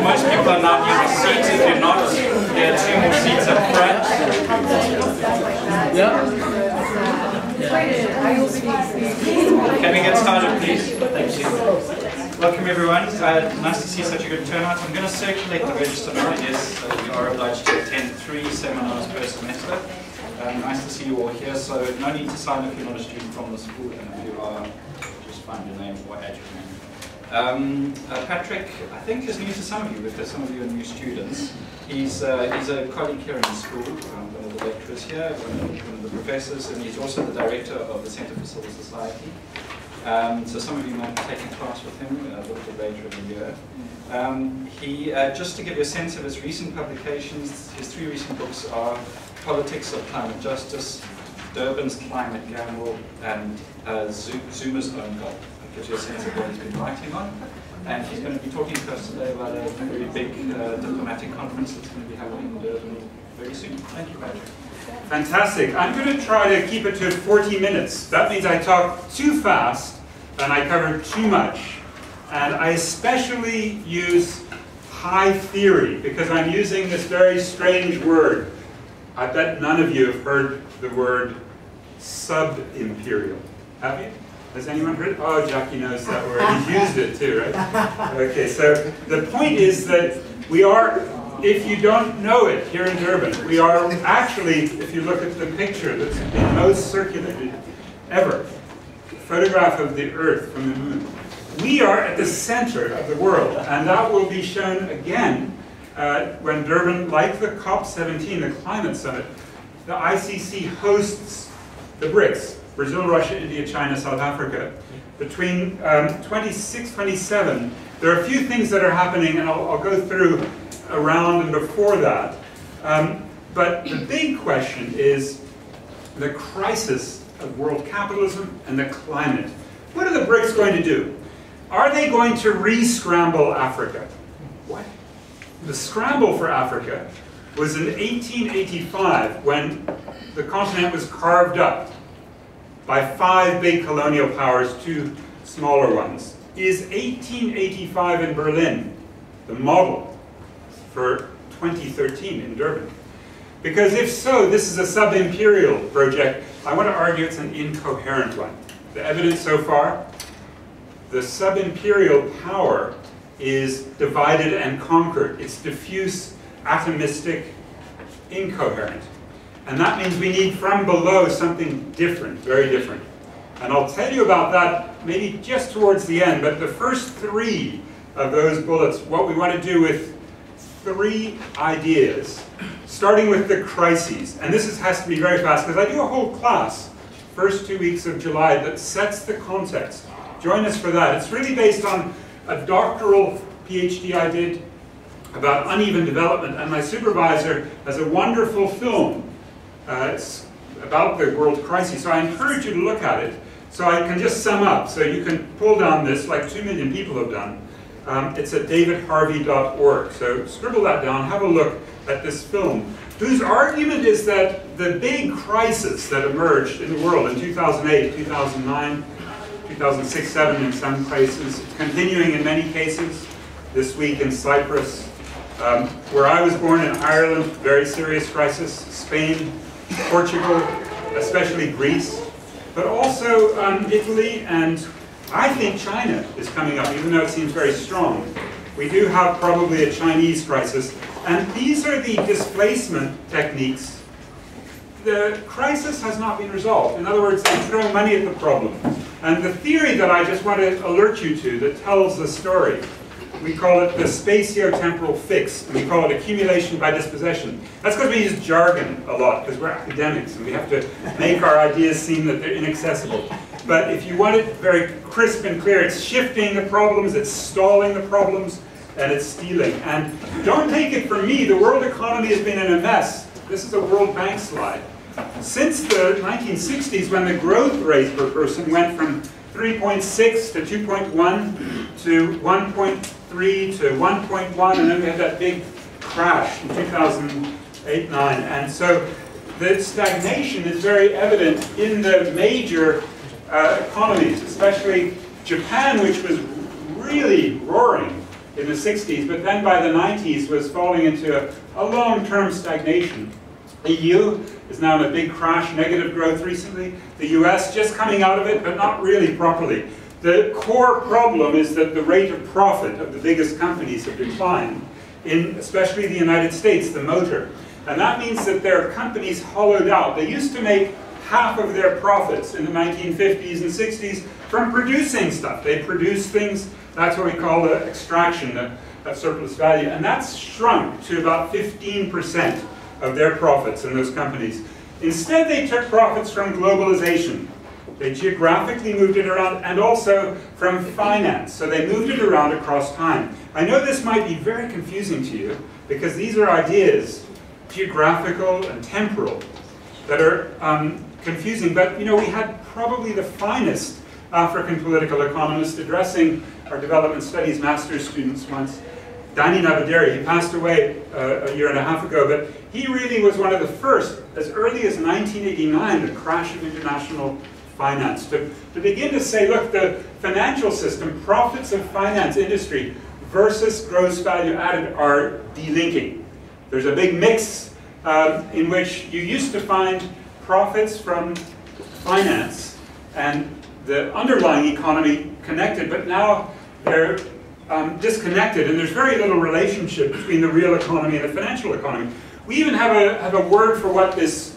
most people are now near the seats. If you're not, there are 2 more seats up front. Can we get started, please? Thank you. Welcome, everyone. Nice to see such a good turnout. I'm going to circulate the register of ideas. You are obliged to attend 3 seminars per semester. Nice to see you all here. So no need to sign if you're not a student from the school, and if you are, just find your name or add your name. Patrick, I think, is new to some of you, if some of you are new students. He's a colleague here in the school, one of the lecturers here, one of the professors, and he's also the director of the Center for Civil Society. So some of you might have taken class with him a little bit later in the year. Just to give you a sense of his recent publications, his 3 recent books are Politics of Climate Justice, Durban's Climate Gamble, and Zuma's Own Goal. That gives you a sense of what he's been writing on. And he's going to be talking to us today about a very big diplomatic conference that's going to be happening in Durban very soon. Thank you, Patrick. Fantastic. I'm going to try to keep it to 40 minutes. That means I talk too fast and I cover too much. And I especially use high theory because I'm using this very strange word. I bet none of you have heard the word sub-imperial. Have you? Has anyone heard it? Oh, Jackie knows that word. He's used it too, right? Okay, so the point is that we are, if you don't know it here in Durban, we are actually, if you look at the picture that's been most circulated ever, photograph of the Earth from the moon, we are at the center of the world, and that will be shown again when Durban, like the COP17, the climate summit, the ICC hosts the BRICS, Brazil, Russia, India, China, South Africa. Between 26, 27, there are a few things that are happening, and I'll go through around and before that. But the big question is the crisis of world capitalism and the climate. What are the BRICS going to do? Are they going to re-scramble Africa? What? The scramble for Africa was in 1885 when the continent was carved up by 5 big colonial powers, 2 smaller ones. Is 1885 in Berlin the model for 2013 in Durban? Because if so, this is a sub-imperial project. I want to argue it's an incoherent one. The evidence so far, the sub-imperial power is divided and conquered. It's diffuse, atomistic, incoherent. And that means we need from below something different, very different. And I'll tell you about that maybe just towards the end, but the first 3 of those bullets, what we want to do with 3 ideas, starting with the crises. And this has to be very fast, because I do a whole class, first 2 weeks of July, that sets the context. Join us for that. It's really based on a doctoral PhD I did about uneven development, and my supervisor has a wonderful film. It's about the world crisis, so I encourage you to look at it. So I can just sum up, so you can pull down this, like 2 million people have done. It's at davidharvey.org, so scribble that down, have a look at this film, whose argument is that the big crisis that emerged in the world in 2008, 2009, 2006, 2007 in some places, continuing in many cases, this week in Cyprus, where I was born in Ireland, very serious crisis, Spain, Portugal, especially Greece, but also Italy, and I think China is coming up, even though it seems very strong. We do have probably a Chinese crisis, and these are the displacement techniques. The crisis has not been resolved. In other words, they throw money at the problem. And the theory that I just want to alert you to that tells the story, we call it the spatio-temporal fix, and we call it accumulation by dispossession. That's because we use jargon a lot, because we're academics, and we have to make our ideas seem that they're inaccessible. But if you want it very crisp and clear, it's shifting the problems, it's stalling the problems, and it's stealing. And don't take it from me, the world economy has been in a mess. This is a World Bank slide. Since the 1960s, when the growth rate per person went from 3.6 to 2.1 to 1.3 to 1.1, and then we had that big crash in 2008-9. And so the stagnation is very evident in the major economies, especially Japan, which was really roaring in the 60s, but then by the 90s was falling into a long-term stagnation. The EU is now in a big crash, negative growth recently. The US just coming out of it, but not really properly. The core problem is that the rate of profit of the biggest companies have declined, in especially the United States, the motor. And that means that their companies hollowed out. They used to make half of their profits in the 1950s and 60s from producing stuff. They produce things, that's what we call the extraction, that surplus value. And that's shrunk to about 15% of their profits in those companies. Instead, they took profits from globalization. They geographically moved it around, and also from finance. So they moved it around across time. I know this might be very confusing to you, because these are ideas, geographical and temporal, that are confusing. But you know, we had probably the finest African political economist addressing our development studies master's students once, Danny Nabaderi. He passed away a year and a half ago, but he really was one of the first, as early as 1989, the crash of international finance, to begin to say, look, the financial system, profits of finance industry versus gross value added are delinking. There's a big mix in which you used to find profits from finance and the underlying economy connected, but now they're disconnected, and there's very little relationship between the real economy and the financial economy. We even have a word for what this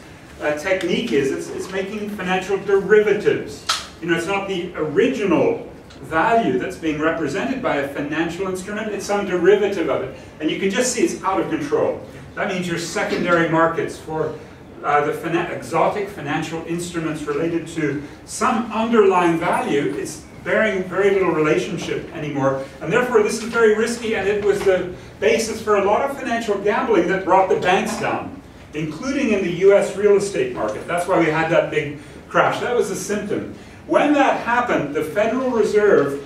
technique is. It's making financial derivatives. You know, it's not the original value that's being represented by a financial instrument, it's some derivative of it. And you can just see it's out of control. That means your secondary markets for the exotic financial instruments related to some underlying value is bearing very little relationship anymore. And therefore this is very risky, and it was the basis for a lot of financial gambling that brought the banks down, including in the US real estate market. That's why we had that big crash. That was a symptom. When that happened, the Federal Reserve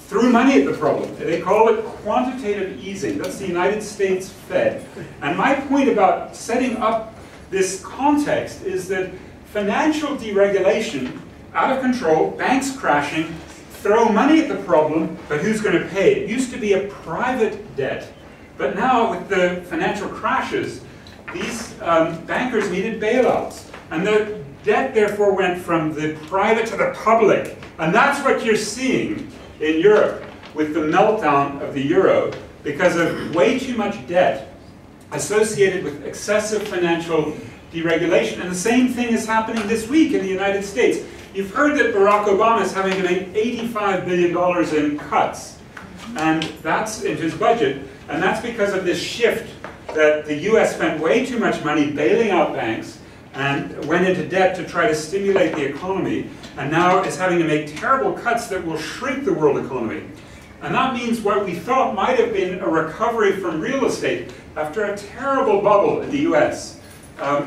threw money at the problem. They call it quantitative easing. That's the United States Fed. And my point about setting up this context is that financial deregulation, out of control, banks crashing, throw money at the problem, but who's going to pay? It used to be a private debt, but now with the financial crashes, these bankers needed bailouts. And the debt therefore went from the private to the public. And that's what you're seeing in Europe with the meltdown of the euro, because of way too much debt associated with excessive financial deregulation. And the same thing is happening this week in the United States. You've heard that Barack Obama is having to make $85 billion in cuts, and that's in his budget, and that's because of this shift that the US spent way too much money bailing out banks and went into debt to try to stimulate the economy, and now is having to make terrible cuts that will shrink the world economy. And that means what we thought might have been a recovery from real estate after a terrible bubble in the US.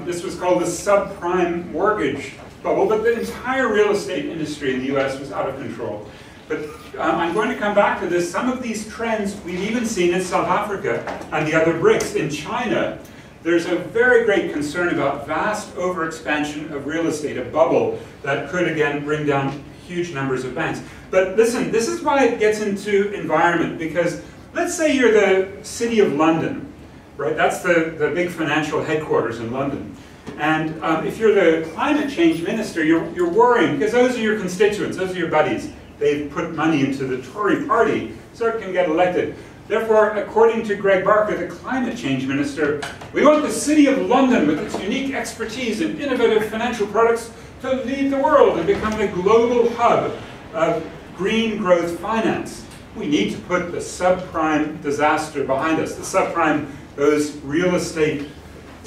This was called the subprime mortgage bubble, but the entire real estate industry in the US was out of control. But I'm going to come back to this. Some of these trends we've even seen in South Africa and the other BRICS. In China, there's a very great concern about vast overexpansion of real estate, a bubble that could again bring down huge numbers of banks. But listen, this is why it gets into environment, because let's say you're the City of London, right? That's the big financial headquarters in London. And if you're the climate change minister, you're worrying, because those are your constituents, those are your buddies. They've put money into the Tory party so it can get elected. Therefore, according to Greg Barker, the climate change minister, we want the City of London with its unique expertise in innovative financial products to lead the world and become the global hub of green growth finance. We need to put the subprime disaster behind us. The subprime, those real estate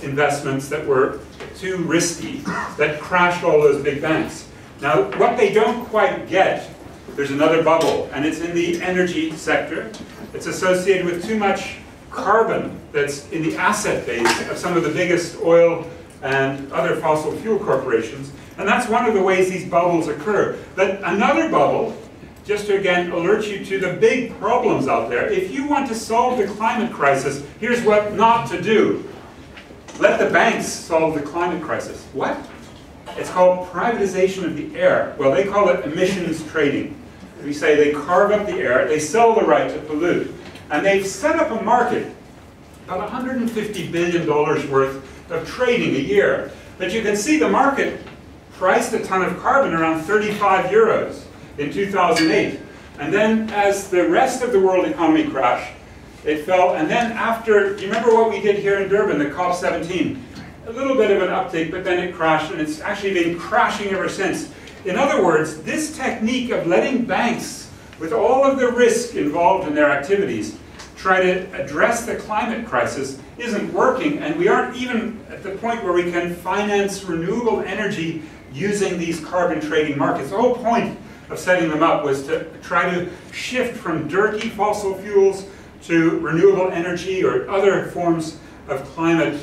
investments that were too risky, that crashed all those big banks. Now, what they don't quite get, there's another bubble, and it's in the energy sector. It's associated with too much carbon that's in the asset base of some of the biggest oil and other fossil fuel corporations. And that's one of the ways these bubbles occur. But another bubble, just to again alert you to the big problems out there, if you want to solve the climate crisis, here's what not to do. Let the banks solve the climate crisis. What? It's called privatization of the air. Well, they call it emissions trading. We say they carve up the air, they sell the right to pollute. And they've set up a market, about $150 billion worth of trading a year. But you can see the market priced a ton of carbon around 35 euros in 2008. And then as the rest of the world economy crashed, it fell. And then after, do you remember what we did here in Durban, the COP17? A little bit of an uptick, but then it crashed, and it's actually been crashing ever since. In other words, this technique of letting banks, with all of the risk involved in their activities, try to address the climate crisis isn't working, and we aren't even at the point where we can finance renewable energy using these carbon trading markets. The whole point of setting them up was to try to shift from dirty fossil fuels to renewable energy or other forms of climate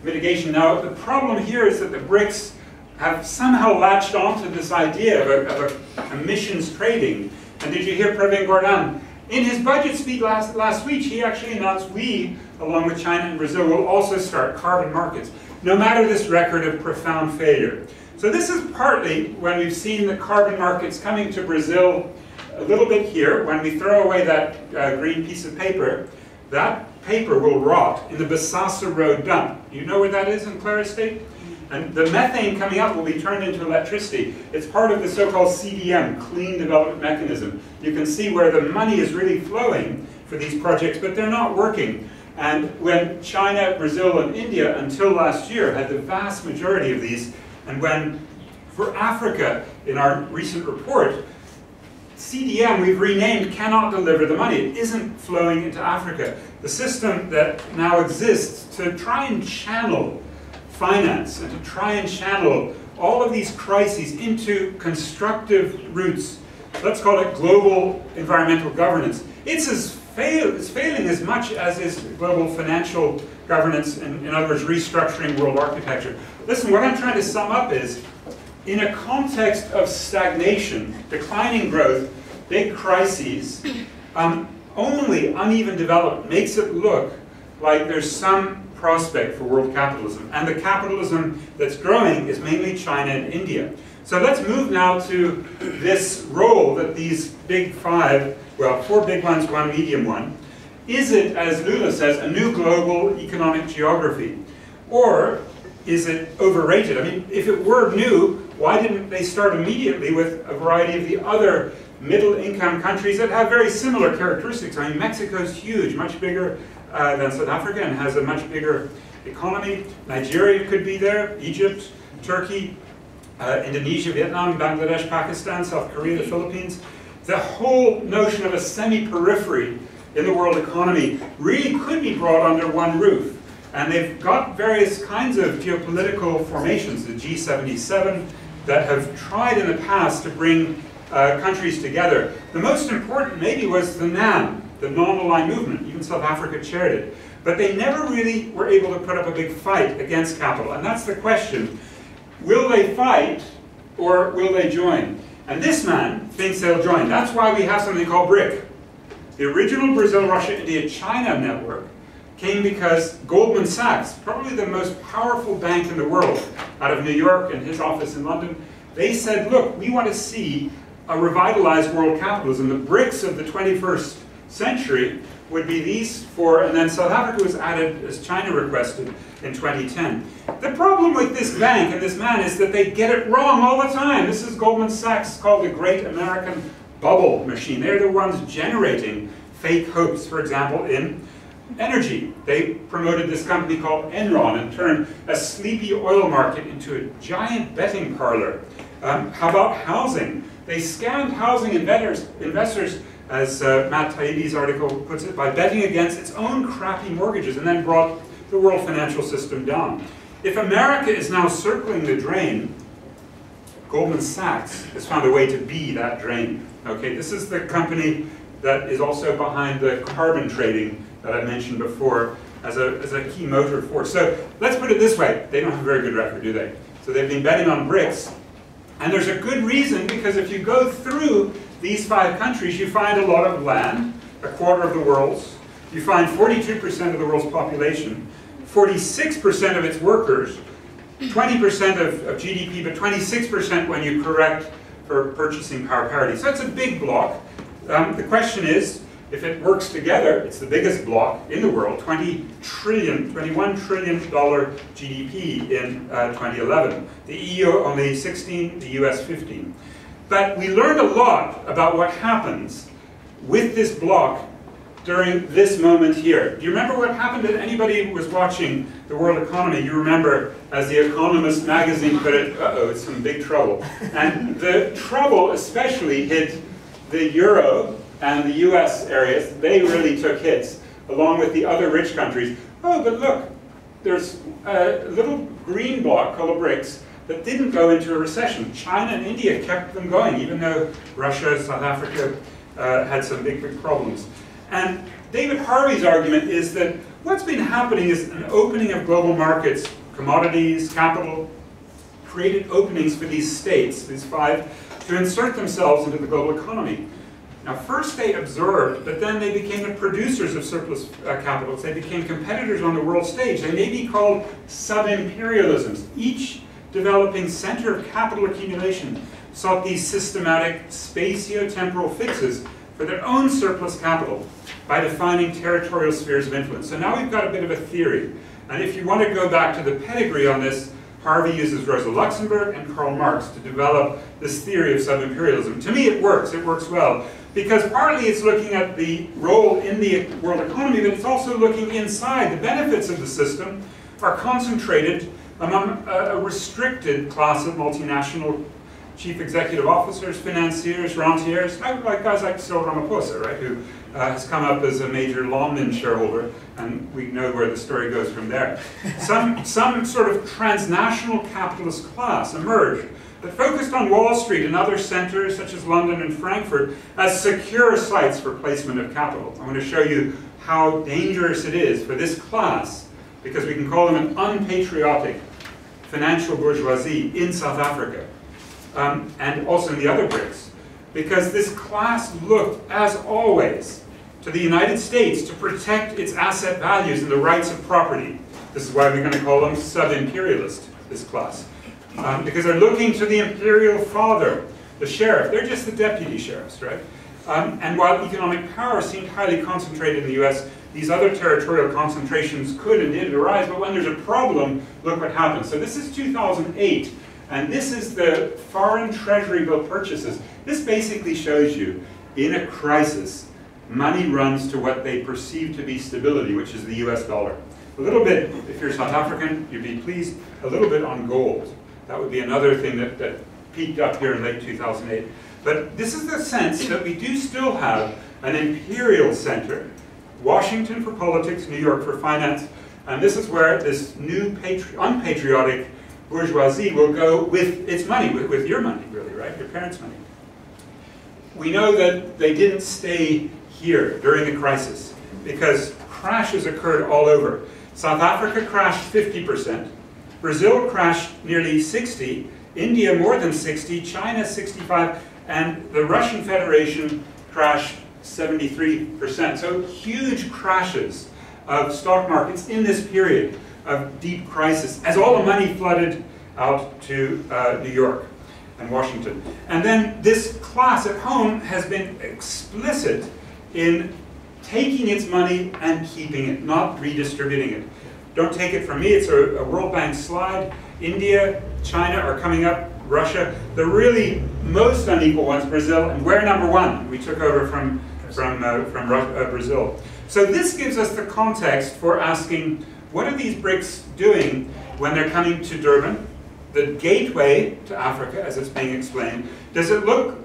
mitigation. Now, the problem here is that the BRICS have somehow latched onto this idea of emissions trading. And did you hear Pravin Gordhan? In his budget speech last week, he actually announced we, along with China and Brazil, will also start carbon markets, no matter this record of profound failure. So this is partly when we've seen the carbon markets coming to Brazil a little bit here. When we throw away that green piece of paper, that paper will rot in the Bassasa Road dump. You know where that is in Clara State? And the methane coming out will be turned into electricity. It's part of the so-called CDM, Clean Development Mechanism. You can see where the money is really flowing for these projects, but they're not working. And when China, Brazil, and India, until last year, had the vast majority of these, and when, for Africa, in our recent report, CDM, we've renamed, cannot deliver the money. It isn't flowing into Africa. The system that now exists to try and channel finance and to try and channel all of these crises into constructive routes, let's call it global environmental governance, it's failing as much as is global financial governance, and in other words, restructuring world architecture. Listen, what I'm trying to sum up is, in a context of stagnation, declining growth, big crises, only uneven development makes it look like there's some prospect for world capitalism. And the capitalism that's growing is mainly China and India. So let's move now to this role that these big five, well, four big ones, one medium one. Is it, as Lula says, a new global economic geography? Or is it overrated? I mean, if it were new, why didn't they start immediately with a variety of the other middle-income countries that have very similar characteristics? I mean, Mexico's huge, much bigger than South Africa, and has a much bigger economy. Nigeria could be there, Egypt, Turkey, Indonesia, Vietnam, Bangladesh, Pakistan, South Korea, the Philippines. The whole notion of a semi-periphery in the world economy really could be brought under one roof. And they've got various kinds of geopolitical formations, the G77, that have tried in the past to bring countries together. The most important maybe was the NAM, the non-aligned movement. Even South Africa chaired it. But they never really were able to put up a big fight against capital. And that's the question. Will they fight, or will they join? And this man thinks they'll join. That's why we have something called BRIC. The original Brazil, Russia, India, China network came because Goldman Sachs, probably the most powerful bank in the world, out of New York and his office in London, they said, look, we want to see a revitalized world capitalism. The BRICS of the 21st century would be these four, and then South Africa was added as China requested in 2010. The problem with this bank and this man is that they get it wrong all the time. This is Goldman Sachs, called the Great American Bubble Machine. They're the ones generating fake hopes, for example, in energy. They promoted this company called Enron and turned a sleepy oil market into a giant betting parlor. How about housing? They scammed housing investors, as Matt Taibbi's article puts it, by betting against its own crappy mortgages, and then brought the world financial system down. If America is now circling the drain, Goldman Sachs has found a way to be that drain. Okay, this is the company that is also behind the carbon trading that I mentioned before as a key motor force. So let's put it this way. They don't have a very good record, do they? So they've been betting on BRICS. And there's a good reason, because if you go through these five countries, you find a lot of land, a quarter of the world's. You find 42% of the world's population, 46% of its workers, 20% of GDP, but 26% when you correct for purchasing power parity. So it's a big block. The question is, If it works together, it's the biggest bloc in the world, $21 trillion GDP in 2011. The EU only 16, the US 15. But we learned a lot about what happens with this bloc during this moment here. Do you remember what happened? If anybody who was watching the world economy, you remember, as The Economist magazine put it, uh-oh, it's some big trouble. And the trouble especially hit the euro and the US areas. They really took hits, along with the other rich countries. Oh, but look, there's a little green bloc called the BRICS that didn't go into a recession. China and India kept them going, even though Russia, South Africa had some big problems. And David Harvey's argument is that what's been happening is an opening of global markets, commodities, capital, created openings for these states, these five, to insert themselves into the global economy. Now, first they absorbed, but then they became the producers of surplus capitals. They became competitors on the world stage. They may be called sub-imperialisms. Each developing center of capital accumulation sought these systematic spatio-temporal fixes for their own surplus capital by defining territorial spheres of influence. So now we've got a bit of a theory. And if you want to go back to the pedigree on this, Harvey uses Rosa Luxemburg and Karl Marx to develop this theory of sub-imperialism. To me, it works well, because partly it's looking at the role in the world economy, but it's also looking inside. The benefits of the system are concentrated among a restricted class of multinational chief executive officers, financiers, rentiers, like guys like Cyril Ramaphosa, right, who has come up as a major Longman shareholder, and we know where the story goes from there. Some sort of transnational capitalist class emerged that focused on Wall Street and other centers, such as London and Frankfurt, as secure sites for placement of capital. I want to show you how dangerous it is for this class, because we can call them an unpatriotic financial bourgeoisie in South Africa, and also in the other BRICS, because this class looked, as always, to the United States to protect its asset values and the rights of property. This is why we're going to call them sub-imperialist, this class. Because they're looking to the imperial father, the sheriff. They're just the deputy sheriffs, right? And while economic power seemed highly concentrated in the US, these other territorial concentrations could and did arise, but when there's a problem, look what happens. So this is 2008, and this is the foreign treasury bill purchases. This basically shows you, in a crisis, money runs to what they perceive to be stability, which is the US dollar. A little bit, if you're South African, you'd be pleased, a little bit on gold. That would be another thing that peaked up here in late 2008. But this is the sense that we do still have an imperial center, Washington for politics, New York for finance, and this is where this new unpatriotic bourgeoisie will go with its money, with your money, really, right? Your parents' money. We know that they didn't stay here during the crisis because crashes occurred all over. South Africa crashed 50%, Brazil crashed nearly 60%, India more than 60%, China 65%, and the Russian Federation crashed 73%. So huge crashes of stock markets in this period of deep crisis, as all the money flooded out to New York and Washington. And then this class at home has been explicit in taking its money and keeping it, not redistributing it. Don't take it from me, it's a World Bank slide. India, China are coming up, Russia. The really most unequal ones, Brazil, and we're number one. We took over from Brazil. So this gives us the context for asking, what are these BRICS doing when they're coming to Durban, the gateway to Africa, as it's being explained? Does it look,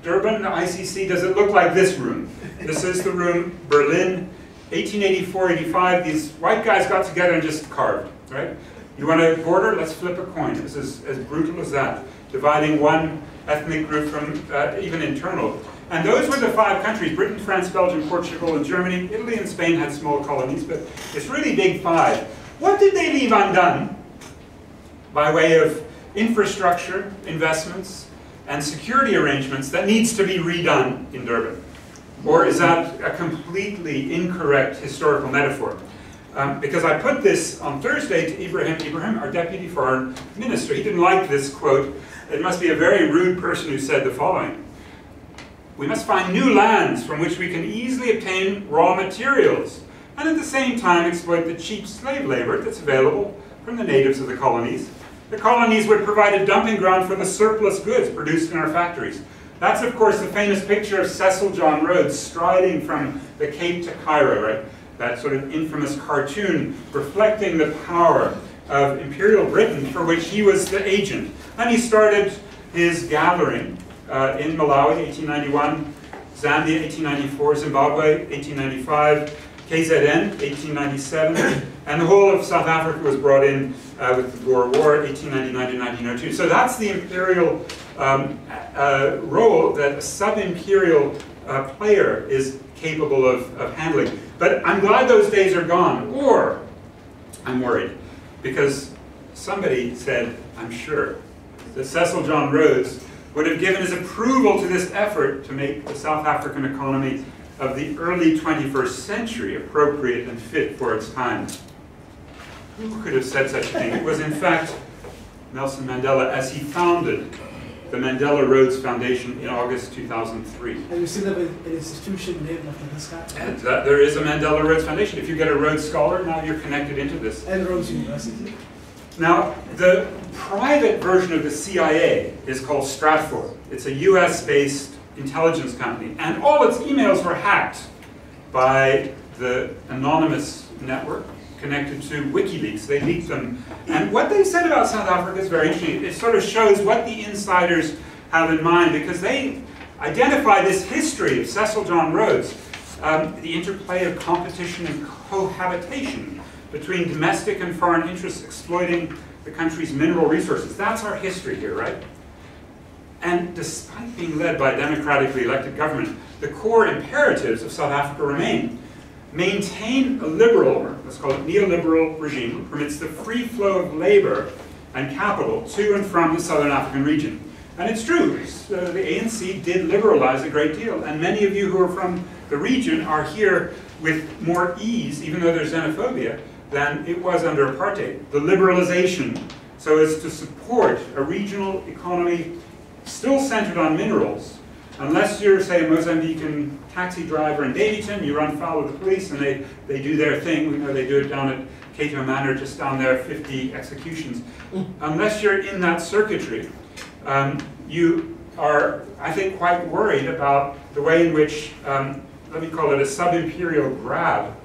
Durban, the ICC, does it look like this room? This is the room, Berlin, 1884-85. These white guys got together and just carved, right? You want a border? Let's flip a coin. This is as brutal as that, dividing one ethnic group from even internal. And those were the five countries: Britain, France, Belgium, Portugal, and Germany. Italy and Spain had small colonies, but it's really big five. What did they leave undone by way of infrastructure, investments, and security arrangements that needs to be redone in Durban? Or is that a completely incorrect historical metaphor? Because I put this on Thursday to Ibrahim, our Deputy Foreign Minister. He didn't like this quote. It must be a very rude person who said the following. we must find new lands from which we can easily obtain raw materials, and at the same time exploit the cheap slave labor that's available from the natives of the colonies. The colonies would provide a dumping ground for the surplus goods produced in our factories. That's, of course, the famous picture of Cecil John Rhodes striding from the Cape to Cairo, right? That sort of infamous cartoon reflecting the power of Imperial Britain, for which he was the agent. And he started his gathering in Malawi, 1891, Zambia, 1894, Zimbabwe, 1895, KZN, 1897, and the whole of South Africa was brought in with the Boer War, 1899 to 1902. So that's the imperial role that a sub-imperial player is capable of handling. But I'm glad those days are gone, or I'm worried, because somebody said, I'm sure, that Cecil John Rhodes would have given his approval to this effort to make the South African economy of the early 21st century appropriate and fit for its time. Who could have said such a thing? It was, in fact, Nelson Mandela, as he founded the Mandela Rhodes Foundation in August 2003. Have you seen an institution named after this guy? And there is a Mandela Rhodes Foundation. If you get a Rhodes Scholar, now you're connected into this. And Rhodes University. Now, the private version of the CIA is called Stratfor. It's a US-based intelligence company, and all its emails were hacked by the anonymous network connected to WikiLeaks. They leaked them. And what they said about South Africa is very interesting. It sort of shows what the insiders have in mind, because they identify this history of Cecil John Rhodes, the interplay of competition and cohabitation between domestic and foreign interests exploiting the country's mineral resources. That's our history here, right? And despite being led by a democratically elected government, the core imperatives of South Africa remain. Maintain a liberal, or let's call it neoliberal regime, that permits the free flow of labor and capital to and from the Southern African region. And it's true, the ANC did liberalize a great deal, and many of you who are from the region are here with more ease, even though there's xenophobia, than it was under apartheid. The liberalization, so as to support a regional economy still centered on minerals, unless you're, say, a Mozambican taxi driver in Davidson, you run foul of the police and they do their thing. We know they do it down at Cato Manor, just down there, 50 executions. Unless you're in that circuitry, you are, I think, quite worried about the way in which, let me call it a sub-imperial grab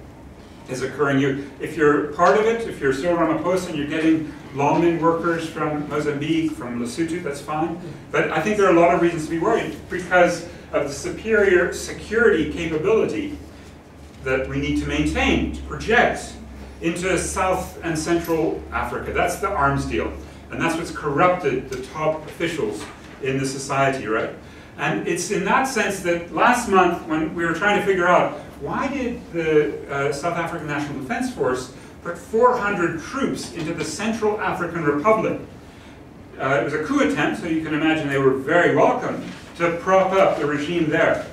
is occurring. If you're part of it, if you're Cyril Ramaphosa and you're getting longmen workers from Mozambique, from Lesotho, that's fine. But I think there are a lot of reasons to be worried because of the superior security capability that we need to maintain, to project into South and Central Africa. That's the arms deal. And that's what's corrupted the top officials in the society, right? And it's in that sense that last month, when we were trying to figure out why did the South African National Defense Force put 400 troops into the Central African Republic? It was a coup attempt, so you can imagine they were very welcome to prop up the regime there.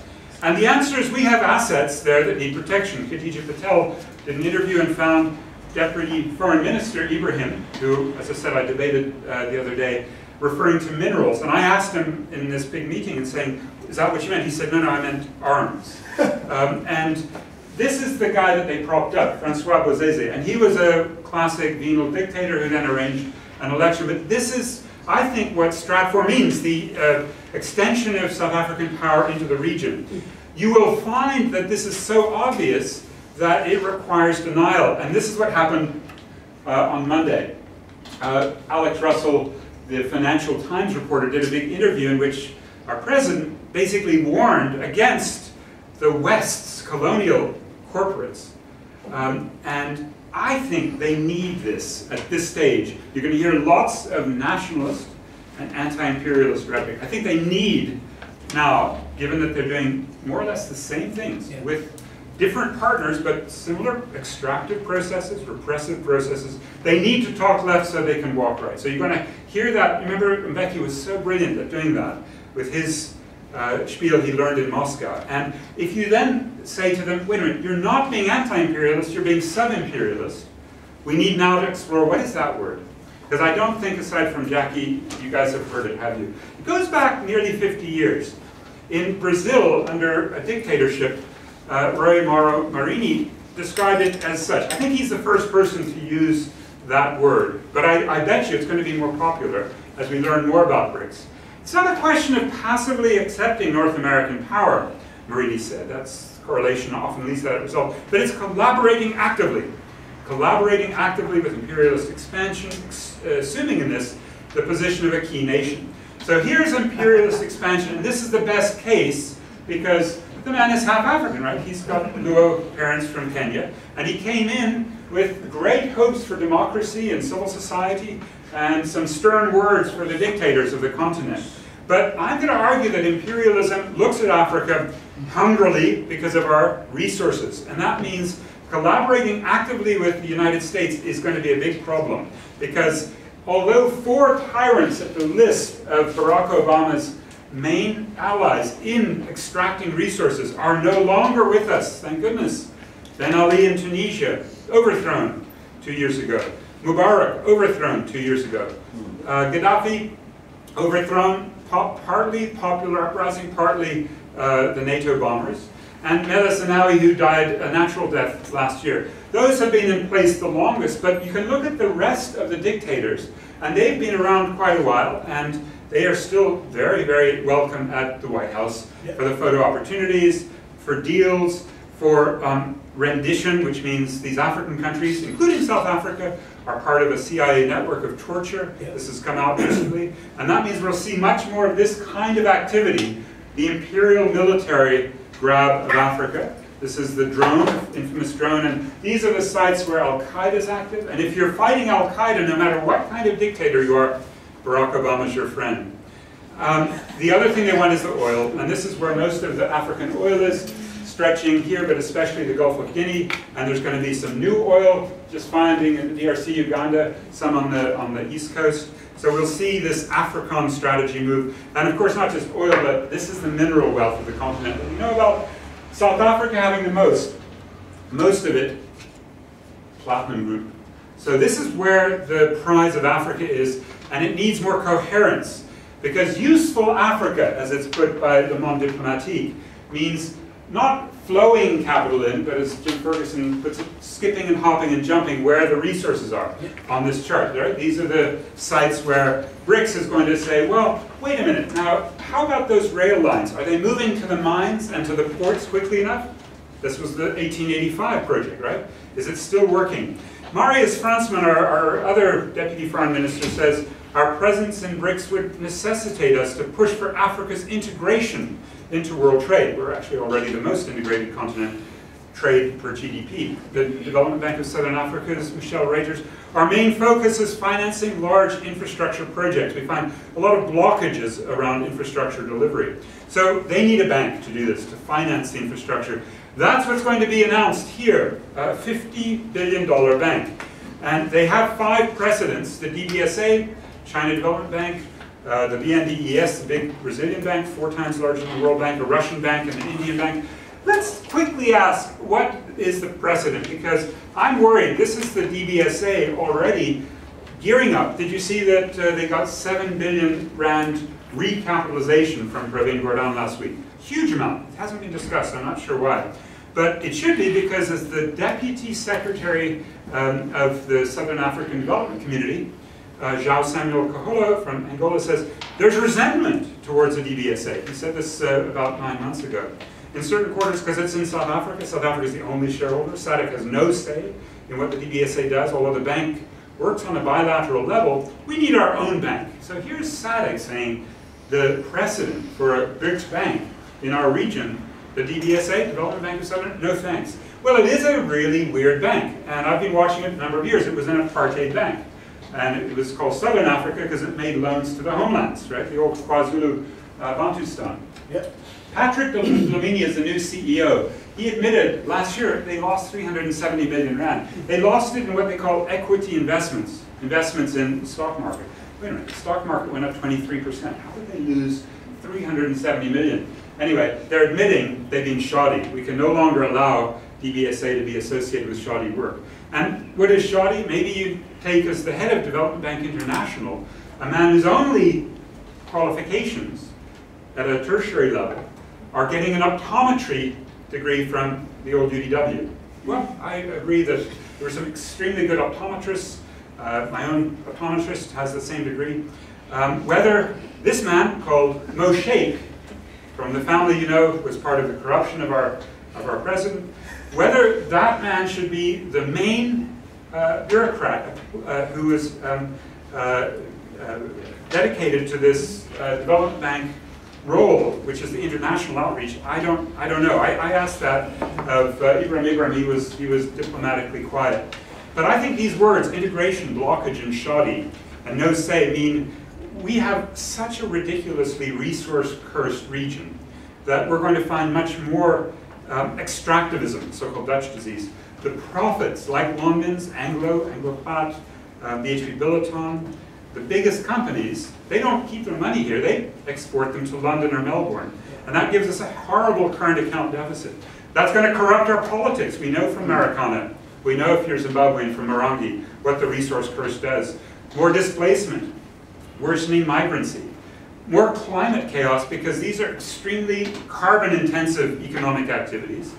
And the answer is we have assets there that need protection. Khadija Patel did an interview and found Deputy Foreign Minister Ibrahim, who, as I said, I debated the other day, referring to minerals. And I asked him in this big meeting and saying, is that what you meant? He said, no, I meant arms. And this is the guy that they propped up, Francois Bozeze. And he was a classic venal dictator who then arranged an election. But this is, I think, what Stratfor means, the extension of South African power into the region. You will find that this is so obvious that it requires denial. And this is what happened on Monday. Alex Russell, the Financial Times reporter, did a big interview in which our president basically warned against the West's colonial corporates. And I think they need this at this stage. You're going to hear lots of nationalist and anti-imperialist rhetoric. I think they need now, given that they're doing more or less the same things with different partners, but similar extractive processes, repressive processes. They need to talk left so they can walk right. So you're going to hear that. Remember, Mbeki was so brilliant at doing that with his spiel he learned in Moscow. And if you then say to them, wait a minute, you're not being anti-imperialist, you're being sub-imperialist, we need now to explore, what is that word? Because I don't think, aside from Jackie, you guys have heard it, have you? It goes back nearly 50 years. In Brazil, under a dictatorship, Roy Mauro Marini described it as such. I think he's the first person to use that word, but I bet you it's going to be more popular as we learn more about BRICS. It's not a question of passively accepting North American power, Marini said. That's correlation often leads to that result. But it's collaborating actively with imperialist expansion, assuming in this the position of a key nation. So here's imperialist expansion, and this is the best case because the man is half African, right? He's got Luo parents from Kenya, and he came in with great hopes for democracy and civil society and some stern words for the dictators of the continent. But I'm going to argue that imperialism looks at Africa hungrily because of our resources, and that means collaborating actively with the United States is going to be a big problem, because although 4 tyrants at the list of Barack Obama's main allies in extracting resources are no longer with us, thank goodness. Ben Ali in Tunisia, overthrown 2 years ago. Mubarak, overthrown 2 years ago. Gaddafi, overthrown, partly popular uprising, partly the NATO bombers. And Meles Zenawi, who died a natural death last year. Those have been in place the longest, but you can look at the rest of the dictators, and they've been around quite a while, and they are still very, very welcome at the White House for the photo opportunities, for deals, for rendition, which means these African countries, including South Africa, are part of a CIA network of torture. This has come out recently. And that means we'll see much more of this kind of activity, the imperial military grab of Africa. This is the drone, infamous drone, and these are the sites where Al-Qaeda is active. And if you're fighting Al-Qaeda, no matter what kind of dictator you are, Barack Obama's your friend. The other thing they want is the oil, and this is where most of the African oil is, stretching here, but especially the Gulf of Guinea, and there's going to be some new oil just finding in the DRC, Uganda, some on the east coast. So we'll see this African strategy move, and of course not just oil, but this is the mineral wealth of the continent that we know about. South Africa having the most of it, platinum group. So this is where the prize of Africa is, and it needs more coherence, because useful Africa, as it's put by Le Monde Diplomatique, means not flowing capital in, but as Jim Ferguson puts it, skipping and hopping and jumping where the resources are on this chart. Right? These are the sites where BRICS is going to say, well, wait a minute, now how about those rail lines? Are they moving to the mines and to the ports quickly enough? This was the 1885 project, right? Is it still working? Marius Fransman, our other deputy foreign minister, says, our presence in BRICS would necessitate us to push for Africa's integration into world trade. We're actually already the most integrated continent, trade per GDP. The Development Bank of Southern Africa's Michel Reiters. Our main focus is financing large infrastructure projects. We find a lot of blockages around infrastructure delivery. So they need a bank to do this, to finance the infrastructure. That's what's going to be announced here, a $50 billion bank. And they have 5 precedents, the DBSA, China Development Bank, the BNDES, the big Brazilian bank, 4 times larger than the World Bank, a Russian bank, and an Indian bank. Let's quickly ask, what is the precedent? Because I'm worried, this is the DBSA already gearing up. Did you see that they got 7 billion rand recapitalization from Pravin Gordhan last week? Huge amount. It hasn't been discussed, I'm not sure why. But it should be, because as the Deputy Secretary of the Southern African Development Community, João Samuel Kaholo from Angola, says there's resentment towards the DBSA. He said this about 9 months ago. In certain quarters, because it's in South Africa, South Africa is the only shareholder. SADC has no say in what the DBSA does, although the bank works on a bilateral level. We need our own bank. So here's SADC saying the precedent for a BRICS bank in our region, the DBSA, Development Bank of Southern, no thanks. Well, it is a really weird bank, and I've been watching it a number of years. It was an apartheid bank. And it was called Southern Africa because it made loans to the homelands, right? The old KwaZulu Bantustan. Yep. Patrick Dlamini is the new CEO. He admitted last year they lost 370 million rand. They lost it in what they call equity investments, investments in the stock market. Wait a minute, the stock market went up 23%. How did they lose 370 million? Anyway, they're admitting they've been shoddy. We can no longer allow DBSA to be associated with shoddy work. And what is shoddy? Maybe you take as the head of Development Bank International a man whose only qualifications at a tertiary level are getting an optometry degree from the old UDW. Well, I agree that there were some extremely good optometrists. My own optometrist has the same degree. Whether this man called Mo Sheikh, from the family you know was part of the corruption of our president, whether that man should be the main bureaucrat who is dedicated to this development bank role, which is the international outreach, I don't know. I asked that of Ibrahim. He was diplomatically quiet. But I think these words, integration, blockage, and shoddy, and no say, mean we have such a ridiculously resource-cursed region that we're going to find much more extractivism, so-called Dutch disease. The profits, like Longmans, Anglo-Plat, BHP Billiton, the biggest companies, they don't keep their money here, they export them to London or Melbourne. And that gives us a horrible current account deficit. That's going to corrupt our politics. We know from Marikana, we know if you're Zimbabwean from Morangi, what the resource curse does. More displacement, worsening migrancy, more climate chaos, because these are extremely carbon-intensive economic activities,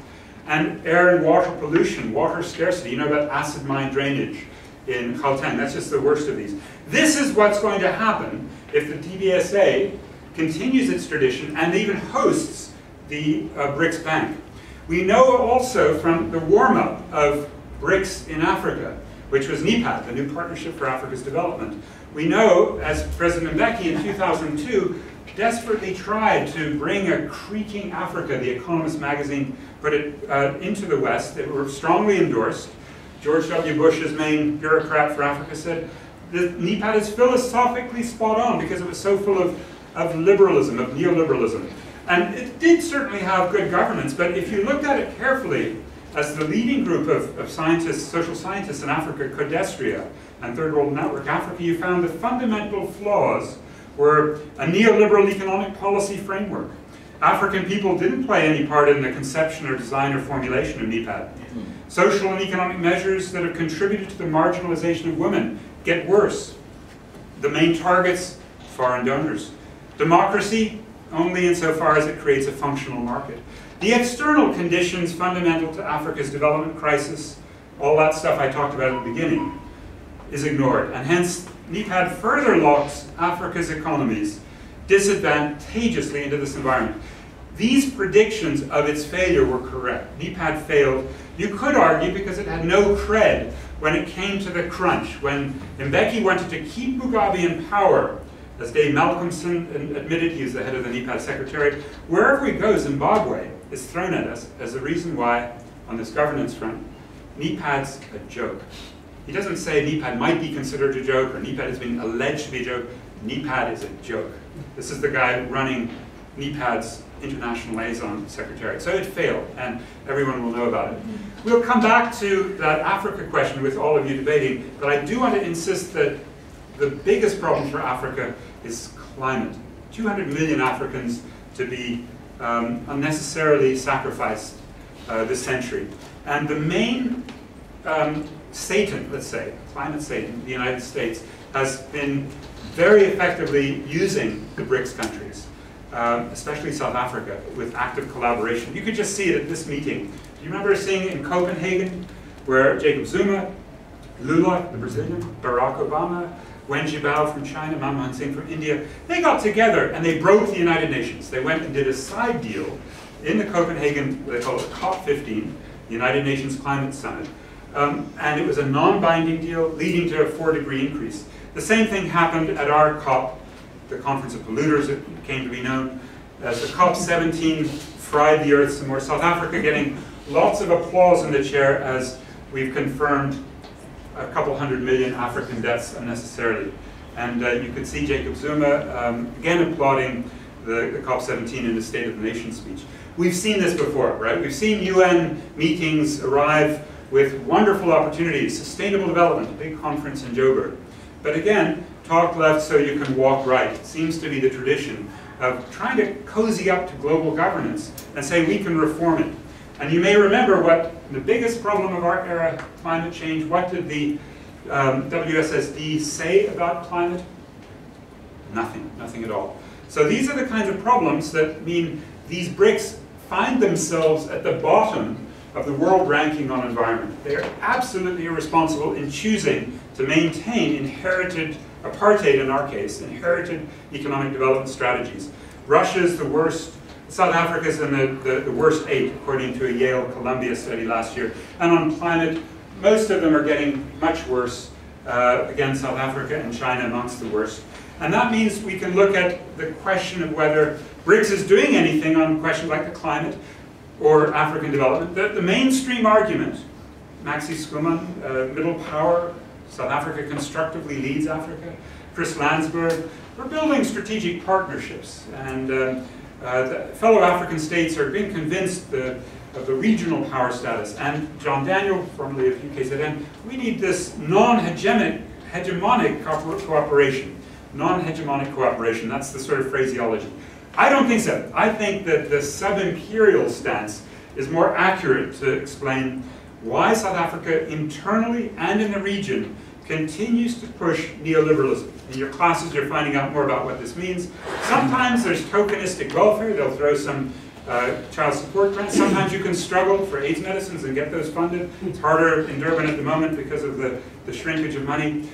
and air and water pollution, water scarcity. You know about acid mine drainage in Gauteng. That's just the worst of these. This is what's going to happen if the DBSA continues its tradition and even hosts the BRICS Bank. We know also from the warm-up of BRICS in Africa, which was NEPAD, the New Partnership for Africa's Development. We know, as President Mbeki in 2002 desperately tried to bring a creaking Africa, the Economist magazine put it into the West. They were strongly endorsed. George W. Bush's main bureaucrat for Africa said, the NEPAD is philosophically spot on because it was so full of liberalism, of neoliberalism. And it did certainly have good governance, but if you looked at it carefully, as the leading group of scientists, social scientists in Africa, Codestria and Third World Network Africa, you found the fundamental flaws were a neoliberal economic policy framework. African people didn't play any part in the conception or design or formulation of NEPAD. Social and economic measures that have contributed to the marginalization of women get worse. The main targets, foreign donors. Democracy, only insofar as it creates a functional market. The external conditions fundamental to Africa's development crisis, all that stuff I talked about at the beginning, is ignored. And hence, NEPAD further locks Africa's economies disadvantageously into this environment. These predictions of its failure were correct. NEPAD failed, you could argue, because it had no cred when it came to the crunch. When Mbeki wanted to keep Mugabe in power, as Dave Malcolmson admitted, he is the head of the NEPAD Secretariat, wherever we go, Zimbabwe is thrown at us as the reason why, on this governance front, NEPAD's a joke. He doesn't say NEPAD might be considered a joke, or NEPAD has been alleged to be a joke. NEPAD is a joke. This is the guy running NEPAD's International Liaison Secretariat. So it failed, and everyone will know about it. We'll come back to that Africa question with all of you debating, but I do want to insist that the biggest problem for Africa is climate. 200 million Africans to be unnecessarily sacrificed this century. And the main Satan, let's say, climate Satan, the United States, has been very effectively using the BRICS countries, especially South Africa, with active collaboration. You could just see it at this meeting. Do you remember seeing in Copenhagen, where Jacob Zuma, Lula, the Brazilian, Barack Obama, Wen Jiabao from China, Manmohan Singh from India, they got together and they broke the United Nations. They went and did a side deal in the Copenhagen, they call it COP15, the United Nations Climate Summit. And it was a non-binding deal leading to a 4-degree increase. The same thing happened at our COP, the Conference of Polluters, it came to be known as the COP17 fried the earth some more. South Africa getting lots of applause in the chair as we've confirmed a couple 100 million African deaths unnecessarily. And you could see Jacob Zuma again applauding the COP17 in the State of the Nation speech. We've seen this before, right? We've seen UN meetings arrive with wonderful opportunities, sustainable development, a big conference in Joburg. But again, talk left so you can walk right. It seems to be the tradition of trying to cozy up to global governance and say we can reform it. And you may remember what the biggest problem of our era, climate change, what did the WSSD say about climate? Nothing, nothing at all. So these are the kinds of problems that mean these BRICS find themselves at the bottom of the world ranking on environment. They are absolutely irresponsible in choosing to maintain inherited, apartheid in our case, inherited economic development strategies. Russia is the worst, South Africa is in the worst 8, according to a Yale-Columbia study last year. And on climate, most of them are getting much worse. Again, South Africa and China amongst the worst. And that means we can look at the question of whether BRICS is doing anything on questions like the climate or African development. The mainstream argument, Maxi Skuman, middle power, South Africa constructively leads Africa, Chris Landsberg, we're building strategic partnerships. And the fellow African states are being convinced of the regional power status. And John Daniel, formerly of UKZN, we need this hegemonic cooperation. Non-hegemonic cooperation, that's the sort of phraseology. I don't think so. I think that the sub-imperial stance is more accurate to explain why South Africa internally and in the region continues to push neoliberalism. In your classes you're finding out more about what this means. Sometimes there's tokenistic welfare, they'll throw some child support grants. Sometimes you can struggle for AIDS medicines and get those funded. It's harder in Durban at the moment because of the shrinkage of money.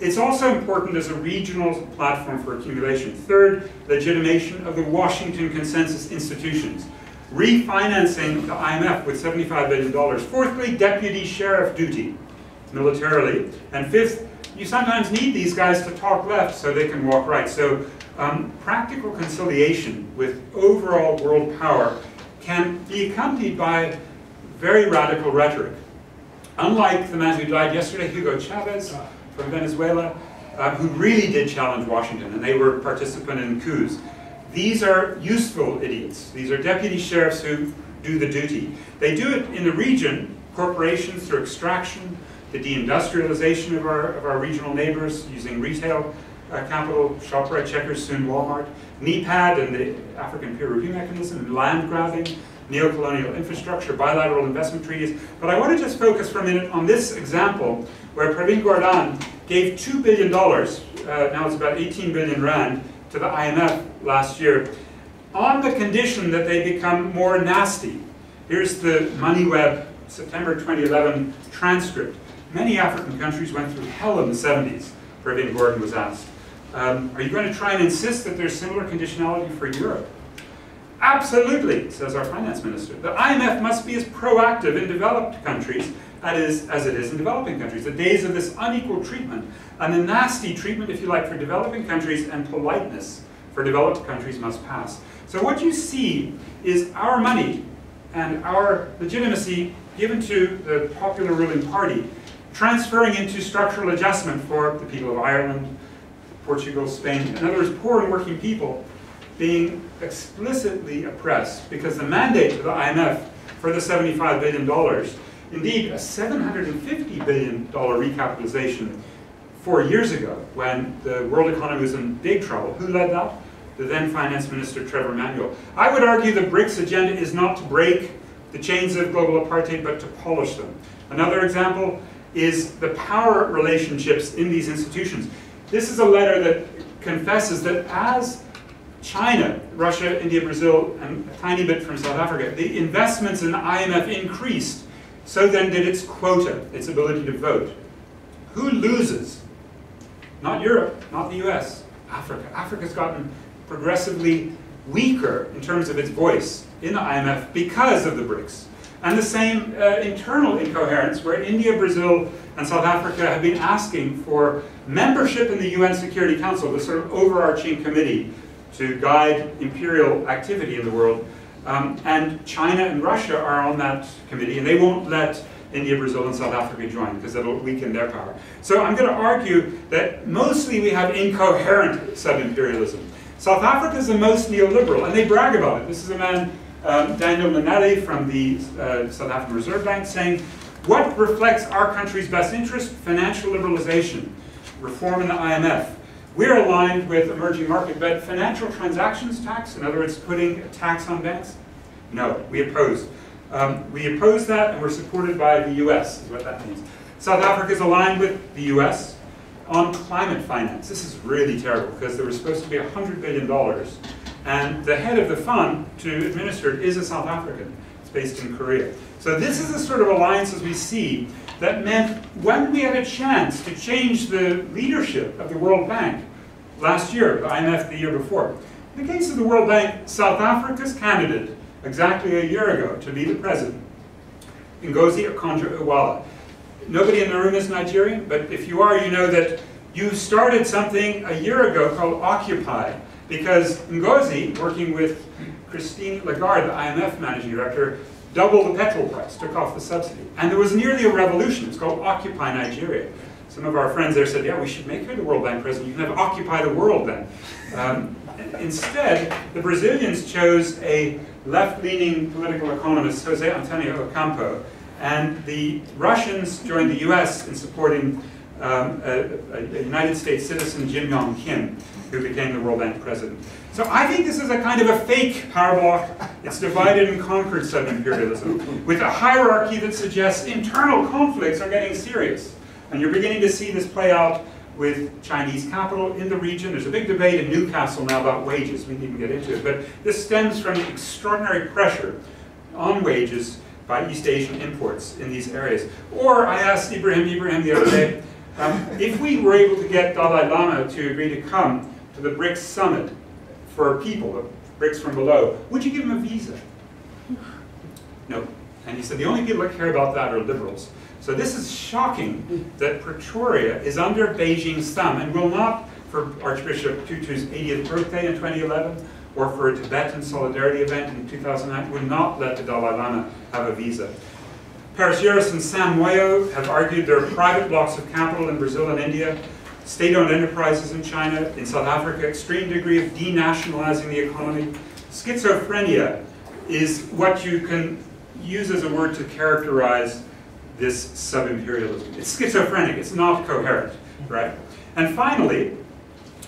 It's also important as a regional platform for accumulation. Third, legitimation of the Washington Consensus institutions. Refinancing the IMF with $75 billion. Fourthly, deputy sheriff duty, militarily. And fifth, you sometimes need these guys to talk left so they can walk right. So practical conciliation with overall world power can be accompanied by very radical rhetoric. Unlike the man who died yesterday, Hugo Chavez, from Venezuela, who really did challenge Washington, and they were participant in coups. These are useful idiots. These are deputy sheriffs who do the duty. They do it in the region, corporations through extraction, the deindustrialization of our regional neighbors using retail capital, ShopRite, Checkers, soon Walmart, NEPAD and the African peer review mechanism, land grabbing, neo-colonial infrastructure, bilateral investment treaties. But I want to just focus for a minute on this example where Pravin Gordhan gave $2 billion, now it's about 18 billion rand, to the IMF last year, on the condition that they become more nasty. Here's the MoneyWeb September 2011 transcript. Many African countries went through hell in the 70s, Pravin Gordhan was asked. Are you going to try and insist that there's similar conditionality for Europe? Absolutely, says our finance minister. The IMF must be as proactive in developed countries as it is in developing countries. The days of this unequal treatment and the nasty treatment, if you like, for developing countries and politeness for developed countries must pass. So what you see is our money and our legitimacy given to the popular ruling party transferring into structural adjustment for the people of Ireland, Portugal, Spain, in other words, poor and working people being explicitly oppressed because the mandate of the IMF for the $75 billion, indeed a $750 billion recapitalization 4 years ago when the world economy was in big trouble. Who led that? The then Finance Minister Trevor Manuel. I would argue the BRICS agenda is not to break the chains of global apartheid but to polish them. Another example is the power relationships in these institutions. This is a letter that confesses that as China, Russia, India, Brazil, and a tiny bit from South Africa, the investments in the IMF increased, so then did its quota, its ability to vote. Who loses? Not Europe, not the US, Africa. Africa's gotten progressively weaker in terms of its voice in the IMF because of the BRICS. And the same internal incoherence where India, Brazil, and South Africa have been asking for membership in the UN Security Council, the sort of overarching committee to guide imperial activity in the world. And China and Russia are on that committee, and they won't let India, Brazil, and South Africa join because it'll weaken their power. So I'm going to argue that mostly we have incoherent sub-imperialism. South Africa is the most neoliberal, and they brag about it. This is a man, Daniel Manale from the South African Reserve Bank, saying, what reflects our country's best interest? Financial liberalization, reform in the IMF. We're aligned with emerging market, but financial transactions tax, in other words, putting a tax on banks? No, we oppose. We oppose that, and we're supported by the US, is what that means. South Africa is aligned with the US on climate finance. This is really terrible, because there was supposed to be $100 billion And the head of the fund to administer it is a South African. It's based in Korea. So this is the sort of alliances we see that meant when we had a chance to change the leadership of the World Bank last year, the IMF the year before. In the case of the World Bank, South Africa's candidate exactly a year ago to be the president, Ngozi Okonjo-Iweala. Nobody in the room is Nigerian, but if you are, you know that you started something a year ago called Occupy, because Ngozi, working with Christine Lagarde, the IMF managing director, doubled the petrol price, took off the subsidy. And there was nearly a revolution. It's called Occupy Nigeria. Some of our friends there said, yeah, we should make her the World Bank president. You can have Occupy the world then. Instead, the Brazilians chose a left-leaning political economist, Jose Antonio Ocampo, and the Russians joined the US in supporting a United States citizen, Jim Yong Kim, who became the World Bank president. So I think this is a kind of a fake power block. It's divided and conquered sub-imperialism, with a hierarchy that suggests internal conflicts are getting serious. And you're beginning to see this play out with Chinese capital in the region. There's a big debate in Newcastle now about wages. We needn't get into it. But this stems from the extraordinary pressure on wages by East Asian imports in these areas. Or I asked Ibrahim the other day, if we were able to get Dalai Lama to agree to come to the BRICS summit for people, the BRICS from below, would you give him a visa? No. And he said, the only people that care about that are liberals. So this is shocking that Pretoria is under Beijing's thumb and will not, for Archbishop Tutu's 80th birthday in 2011, or for a Tibetan solidarity event in 2009, would not let the Dalai Lama have a visa. Paris Yeris and Sam Moyo have argued there are private blocks of capital in Brazil and India, state-owned enterprises in China, in South Africa, extreme degree of denationalizing the economy. Schizophrenia is what you can use as a word to characterize this sub-imperialism. It's schizophrenic, it's not coherent, right? And finally,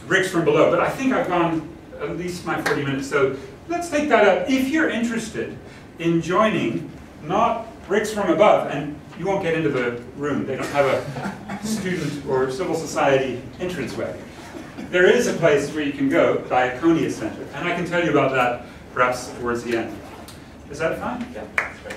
BRICS from below, but I think I've gone at least my 40 minutes, so let's take that up. If you're interested in joining, not BRICS from above, and you won't get into the room, they don't have a student or civil society entranceway. There is a place where you can go, Diaconia Center, and I can tell you about that perhaps towards the end. Is that fine? Yeah, that's great.